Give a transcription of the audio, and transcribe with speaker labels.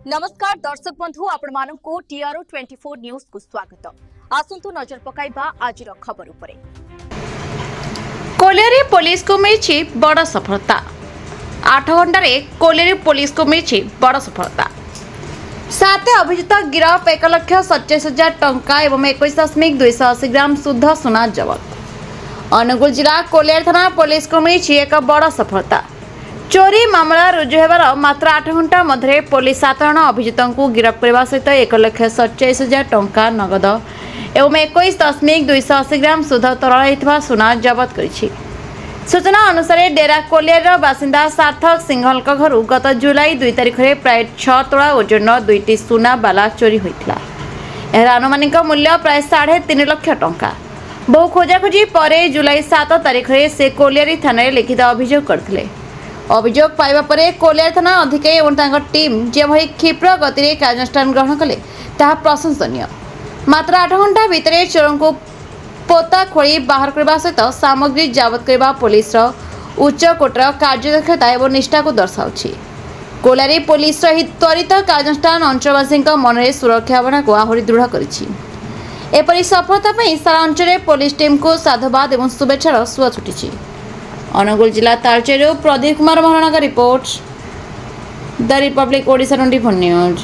Speaker 1: नमस्कार दर्शक बंधु आपण मानकु टीआरओ 24 न्यूज को स्वागत। आसंतु नजर पकाइबा आज खबर उपरे।
Speaker 2: कोलेरी पुलिस को मिली बड़ सफलता। 8 घंटे कोलेरी पुलिस को मिली बड़ सफलता। 7 अभियुक्त गिरफ 1,47,000 टंका एवं 21.280 ग्राम शुद्ध सुना जबत। अनुगुल जिला कोलेर थाना पुलिस को मिली एक बड़ सफलता। चोरी मामला रुजु होबार मात्र 8 घंटा मध्य पुलिस 7 जन अभियुक्तों को गिरफ्त करने सहित 1,47,000 टंका नगद एवं 21.280 ग्राम शुद्ध तरल होता सुना जबत करिछि। सूचना अनुसार डेरा कोलियर बासिंदा सार्थक सिंघल घर गत जुलाई 2 तारिख में प्राय 6 तोला ओजन 2टी सुना बाला चोरी होता। यह आनुमानिक मूल्य प्राय 3.5 लाख टंका। बहु खोजाखोजी पर जुलाई 7 तारिख में से कोलियारी थाना लिखित अभियोग करथिले। अभियोग पाइबा परे कोलियार थाना अधिकारी और टीम जेभली क्षिप्र गति में कार्यानुष्ठान ग्रहण कले ताहा प्रशंसनीय। मात्र 8 घंटा भितर चोरों को पोता खोली बाहर करने सहित सामग्री जबत करने पुलिस उच्च कोटर कार्यदक्षता और निष्ठा को दर्शाऊछि। कोलियारी पुलिस त्वरित कार्यानुष्ठान अंचलवासी मन में सुरक्षा भावना को आहरी दृढ़ करिछि। एपरि सफलता पर सारा अंचल पुलिस टीम को साधुवाद और शुभेच्छार सुआ छुटी। अनुगुल जिला तालचेरू प्रदीप कुमार महाराणा का report the Republic Odisha 24 news.